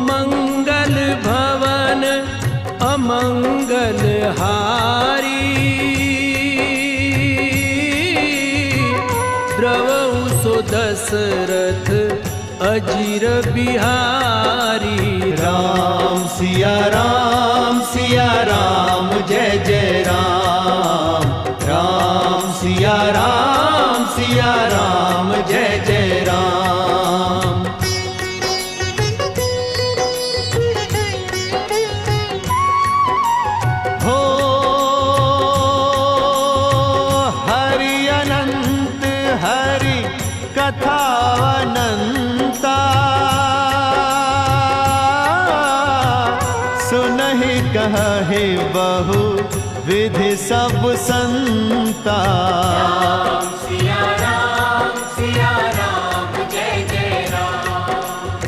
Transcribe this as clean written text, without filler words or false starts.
मंगल भवन अमंगल हारी, द्रवहु सो दशरथ अजीर बिहारी। राम सिया राम जय जय राम। राम सिया राम जय जय राम। हो हरि अनंत हरि कथा अनंता, सुनहि कहे बहु विधि सब संता। राम सिया राम